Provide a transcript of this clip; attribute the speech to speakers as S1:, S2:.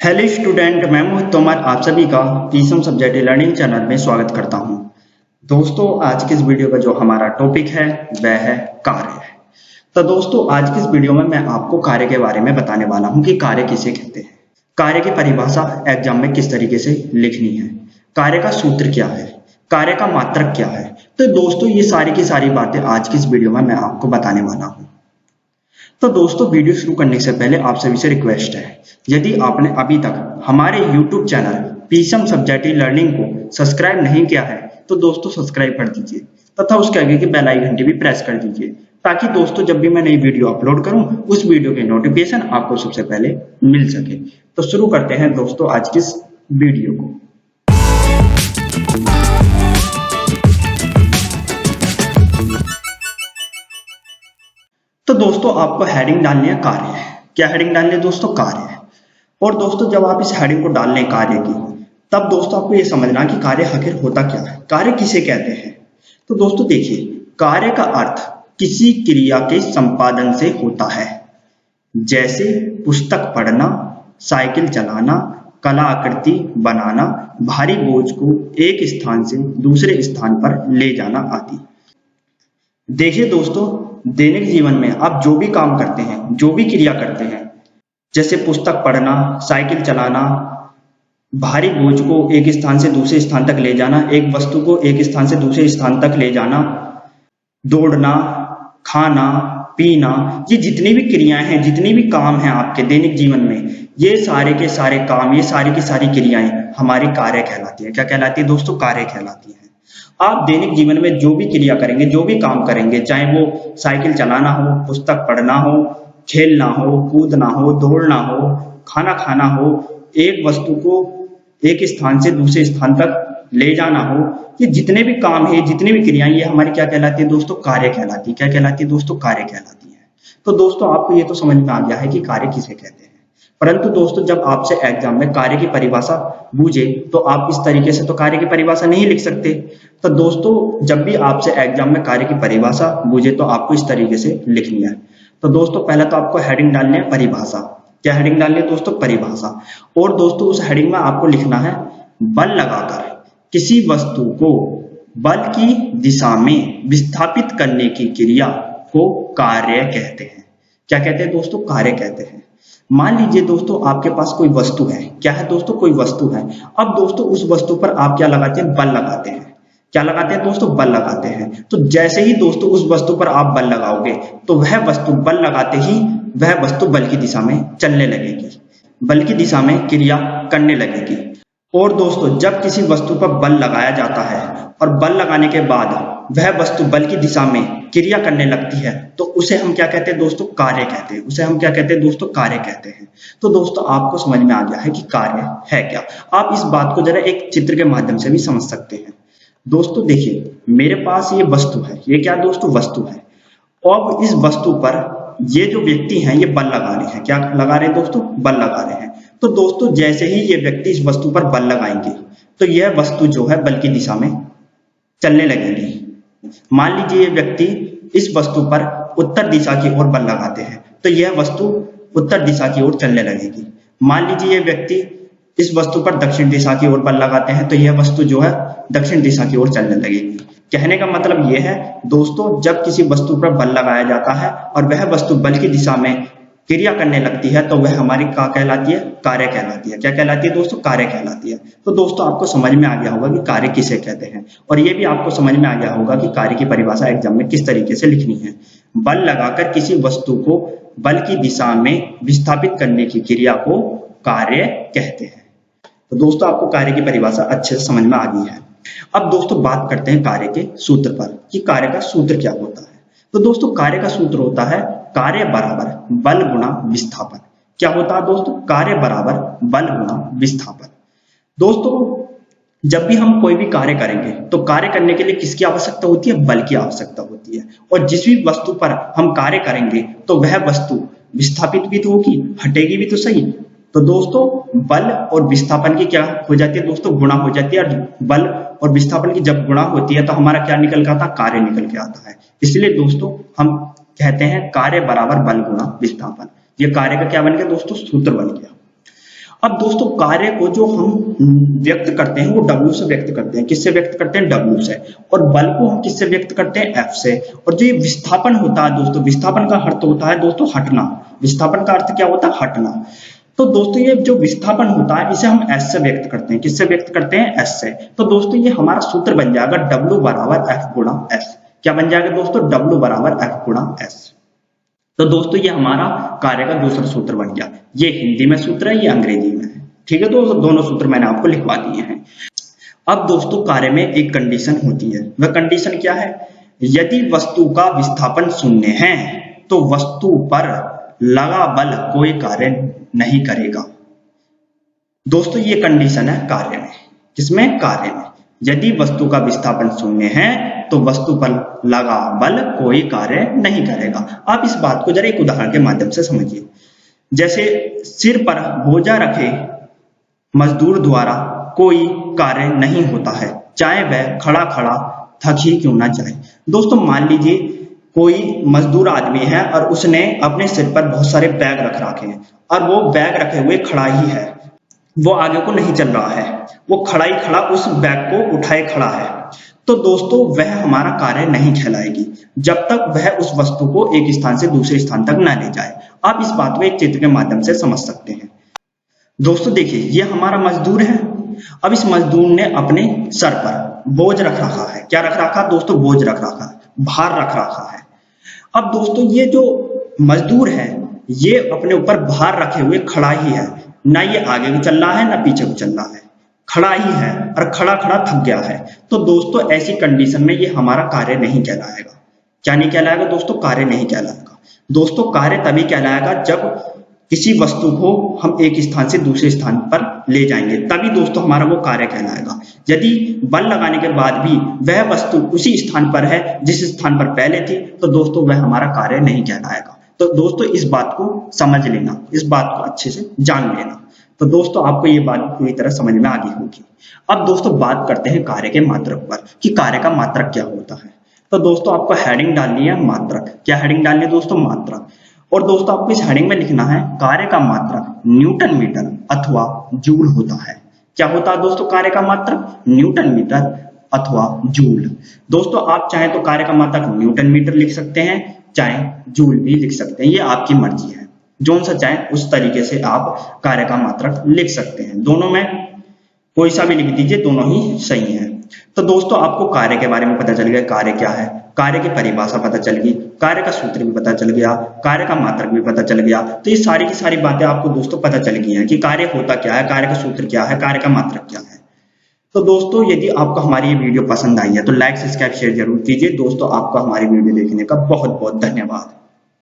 S1: Hello student, मैं मोहित तोमर आप सभी का पीसम सब्जेक्ट लर्निंग चैनल में स्वागत करता हूं। दोस्तों, आज की इस वीडियो का जो हमारा टॉपिक है वह है कार्य। तो दोस्तों, आज की इस वीडियो में मैं आपको कार्य के बारे में बताने वाला हूं कि कार्य किसे कहते हैं, कार्य की परिभाषा एग्जाम में किस तरीके से लिखनी है, कार्य का सूत्र क्या है, कार्य का मात्रक क्या है। तो दोस्तों, ये सारी की सारी बातें आज की इस वीडियो में मैं आपको बताने वाला हूँ। तो दोस्तों, वीडियो शुरू करने से पहले आप सभी से रिक्वेस्ट है, यदि आपने अभी तक हमारे YouTube channel Pisum subject learning को सब्सक्राइब नहीं किया है तो दोस्तों सब्सक्राइब कर दीजिए तथा उसके आगे की बेल आइकन घंटी भी प्रेस कर दीजिए, ताकि दोस्तों जब भी मैं नई वीडियो अपलोड करूं उस वीडियो के नोटिफिकेशन आपको सबसे पहले मिल सके। तो शुरू करते हैं दोस्तों आज की इस वीडियो को। तो दोस्तों, आपको हेडिंग डालनी है कार्य। क्या हेडिंग डालनी है दोस्तों? कार्य। और दोस्तों, जब आप इस हेडिंग को डाल लें कार्य की, तब दोस्तों आपको ये समझना कि कार्य आखिर होता क्या है, कार्य किसे कहते हैं। तो दोस्तों देखिए, कार्य का अर्थ किसी क्रिया के संपादन से होता है, जैसे पुस्तक पढ़ना, साइकिल चलाना, कलाकृति बनाना, भारी बोझ को एक स्थान से दूसरे स्थान पर ले जाना आदि। देखिए दोस्तों, दैनिक जीवन में आप जो भी काम करते हैं, जो भी क्रिया करते हैं, जैसे पुस्तक पढ़ना, साइकिल चलाना, भारी बोझ को एक स्थान से दूसरे स्थान तक ले जाना, एक वस्तु को एक स्थान से दूसरे स्थान तक ले जाना, दौड़ना, खाना, पीना, ये जितनी भी क्रियाएं हैं, जितनी भी काम हैं आपके दैनिक जीवन में, ये सारे के सारे काम, ये सारी की सारी क्रियाएं हमारी कार्य कहलाती है। क्या कहलाती है दोस्तों? कार्य कहलाती है। आप दैनिक जीवन में जो भी क्रिया करेंगे, जो भी काम करेंगे, चाहे वो साइकिल चलाना हो, पुस्तक पढ़ना हो, खेलना हो, कूदना हो, दौड़ना हो, खाना खाना हो, एक वस्तु को एक स्थान से दूसरे स्थान तक ले जाना हो, ये जितने भी काम है, जितनी भी क्रियाएं, ये हमारी क्या कहलाती है दोस्तों? कार्य कहलाती है। क्या कहलाती है दोस्तों? कार्य कहलाती है। तो दोस्तों, आपको ये तो समझ में आ गया है कि कार्य किसे कहते हैं। परंतु दोस्तों, जब आपसे एग्जाम में कार्य की परिभाषा पूछे तो आप इस तरीके से तो कार्य की परिभाषा नहीं लिख सकते। तो दोस्तों, जब भी आपसे एग्जाम में कार्य की परिभाषा पूछे तो आपको इस तरीके से लिखनी है। तो दोस्तों, पहले तो आपको हेडिंग डालनी है परिभाषा। क्या हेडिंग डालनी है दोस्तों? परिभाषा। और दोस्तों, उस हेडिंग में आपको लिखना है, बल लगाकर किसी वस्तु को बल की दिशा में विस्थापित करने की क्रिया को कार्य कहते हैं। क्या कहते हैं दोस्तों? कार्य कहते हैं। मान लीजिए दोस्तों, आपके पास कोई वस्तु है। क्या है दोस्तों? कोई वस्तु है। अब दोस्तों, उस वस्तु पर आप क्या लगाते हैं? बल लगाते हैं। क्या लगाते हैं दोस्तों? बल लगाते हैं। तो जैसे ही दोस्तों उस वस्तु पर आप बल लगाओगे तो वह वस्तु बल लगाते ही वह वस्तु बल की दिशा में चलने लगेगी, बल की दिशा में क्रिया करने लगेगी। और दोस्तों, जब किसी वस्तु पर बल लगाया जाता है और बल लगाने के बाद वह वस्तु बल की दिशा में क्रिया करने लगती है तो उसे हम क्या कहते हैं दोस्तों? कार्य कहते हैं। उसे हम क्या कहते हैं दोस्तों? कार्य कहते हैं। तो दोस्तों, आपको समझ में आ गया है कि कार्य है क्या। आप इस बात को जरा एक चित्र के माध्यम से भी समझ सकते हैं। दोस्तों देखिए, मेरे पास ये वस्तु है। ये क्या दोस्तों? वस्तु है। अब इस वस्तु पर ये जो व्यक्ति हैं ये बल लगा रहे हैं। क्या लगा रहे हैं दोस्तों? बल लगा रहे हैं। तो दोस्तों, जैसे ही ये व्यक्ति इस वस्तु पर बल लगाएंगे तो यह वस्तु जो है बल की दिशा में चलने लगेगी। मान लीजिए ये व्यक्ति इस वस्तु पर उत्तर दिशा की ओर बल लगाते हैं तो यह वस्तु उत्तर दिशा की ओर चलने लगेगी। मान लीजिए ये व्यक्ति इस वस्तु पर दक्षिण दिशा की ओर बल लगाते हैं तो यह वस्तु जो है दक्षिण दिशा की ओर चलने लगेगी। कहने का मतलब यह है दोस्तों, जब किसी वस्तु पर बल लगाया जाता है और वह वस्तु बल की दिशा में क्रिया करने लगती है तो वह हमारी क्या कहलाती है? कार्य कहलाती है। क्या कहलाती है दोस्तों? कार्य कहलाती है। तो दोस्तों, आपको समझ में आ गया होगा कि कार्य किसे कहते हैं, और यह भी आपको समझ में आ गया होगा कि कार्य की परिभाषा एग्जाम में किस तरीके से लिखनी है। बल लगाकर किसी वस्तु को बल की दिशा में विस्थापित करने की क्रिया को कार्य कहते हैं। तो दोस्तों, आपको कार्य की परिभाषा अच्छे से समझ में आ गई है। अब दोस्तों, बात करते हैं कार्य के सूत्र पर कि कार्य का सूत्र क्या होता है। तो दोस्तों, कार्य का सूत्र होता है कार्य बराबर बल गुणा विस्थापन। क्या होता है दोस्तों? कार्य बराबर बल गुणा विस्थापन। दोस्तों, जब भी हम कोई भी कार्य करेंगे तो कार्य करने के लिए किसकी आवश्यकता होती है? बल की आवश्यकता होती है। और जिस भी वस्तु पर हम कार्य करेंगे तो वह वस्तु विस्थापित भी तो होगी, हटेगी भी तो सही। तो दोस्तों, बल और विस्थापन की क्या हो जाती है दोस्तों? गुणा हो जाती है। और बल और विस्थापन की जब गुणा होती है तो हमारा क्या निकल के आता है? कार्य निकल के आता है। इसलिए दोस्तों, हम कहते हैं कार्य बराबर बल गुणा विस्थापन। ये कार्य का क्या बन गया दोस्तों? सूत्र बन गया। अब दोस्तों कार्य को जो हम व्यक्त करते हैं वो W से व्यक्त करते हैं। किससे व्यक्त करते हैं? W से। और बल को हम किससे व्यक्त करते हैं? F से। और जो ये विस्थापन होता है दोस्तों, विस्थापन का अर्थ होता है दोस्तों हटना। विस्थापन का अर्थ क्या होता है? हटना। तो दोस्तों ये जो विस्थापन होता है इसे हम S से व्यक्त करते हैं। किससे व्यक्त करते हैं? S से। तो दोस्तों ये हमारा सूत्र बन जाएगा W बराबर F गुणा S। क्या बन जाएगा दोस्तों? W बराबर F गुणा S। तो दोस्तों ये हमारा कार्य का दूसरा सूत्र बन गया। ये हिंदी में सूत्र है, ये अंग्रेजी में है। ठीक है दोस्तों, दोनों सूत्र मैंने आपको लिखवा दिए हैं। अब दोस्तों कार्य में एक कंडीशन होती है, वह कंडीशन क्या है? यदि वस्तु का विस्थापन शून्य है तो वस्तु पर लगा बल कोई कार्य नहीं करेगा। दोस्तों ये कंडीशन है कार्य में। किसमें? कार्य में। यदि वस्तु का विस्थापन शून्य है तो वस्तु पर लगा बल कोई कार्य नहीं करेगा। आप इस बात को जरा एक उदाहरण के माध्यम से समझिए। जैसे सिर पर बोझा रखे मजदूर द्वारा कोई कार्य नहीं होता है, चाहे वह खड़ा खड़ा थक ही क्यों ना जाए। दोस्तों मान लीजिए कोई मजदूर आदमी है और उसने अपने सिर पर बहुत सारे बैग रख रखे हैं और वो बैग रखे हुए खड़ा ही है, वो आगे को नहीं चल रहा है, वो खड़ा ही खड़ा उस बैग को उठाए खड़ा है। तो दोस्तों वह हमारा कार्य नहीं कहलाएगी जब तक वह उस वस्तु को एक स्थान से दूसरे स्थान तक ना ले जाए। आप इस बात को एक चित्र के माध्यम से समझ सकते हैं। दोस्तों देखिए ये हमारा मजदूर है। अब इस मजदूर ने अपने सर पर बोझ रख रखा है। क्या रख रखा दोस्तों? बोझ रख रखा है, भार रख रखा है। अब दोस्तों ये जो मजदूर है ये अपने ऊपर भार रखे हुए खड़ा ही है, ना ये आगे को चल रहा है ना पीछे को चल रहा है, खड़ा ही है और खड़ा खड़ा थक गया है। तो दोस्तों ऐसी कंडीशन में ये हमारा कार्य नहीं कहलाएगा। क्या नहीं कहलाएगा दोस्तों? कार्य नहीं कहलाएगा। दोस्तों कार्य तभी कहलाएगा जब किसी वस्तु को हम एक स्थान से दूसरे स्थान पर ले जाएंगे, तभी दोस्तों हमारा वो कार्य कहलाएगा। यदि बल लगाने के बाद भी वह वस्तु उसी स्थान पर है जिस स्थान पर पहले थी तो दोस्तों वह हमारा कार्य नहीं कहलाएगा। तो दोस्तों इस बात को समझ लेना, इस बात को अच्छे से जान लेना। तो दोस्तों आपको ये बात पूरी तरह समझ में आ गई होगी। अब दोस्तों बात करते हैं कार्य के मात्रक पर कि कार्य का मात्रक क्या होता है। तो दोस्तों आपको हेडिंग डालनी है मात्रक। क्या हेडिंग डालनी है दोस्तों? मात्रक। और दोस्तों आपको इस हेडिंग में लिखना है कार्य का मात्रक न्यूटन मीटर अथवा जूल होता है। क्या होता है दोस्तों कार्य का मात्रक? न्यूटन मीटर अथवा जूल। दोस्तों आप चाहें तो कार्य का मात्रक न्यूटन मीटर लिख सकते हैं, चाहे जूल भी लिख सकते हैं, ये आपकी मर्जी है। जो सा चाहे उस तरीके से आप कार्य का मात्रक लिख सकते हैं। दोनों में कोई सा भी लिख दीजिए, दोनों ही सही है। तो दोस्तों आपको कार्य के बारे में पता चल गया, कार्य क्या है, कार्य की परिभाषा पता चल गई, कार्य का सूत्र भी पता चल गया, कार्य का मात्रक भी पता चल गया। तो ये सारी की सारी बातें आपको दोस्तों पता चल गई हैं कि कार्य होता क्या है, कार्य का सूत्र क्या है, कार्य का मात्रक क्या है। तो दोस्तों यदि आपको हमारी ये वीडियो पसंद आई है तो लाइक सब्सक्राइब शेयर जरूर कीजिए। दोस्तों आपका हमारी वीडियो देखने का बहुत बहुत धन्यवाद।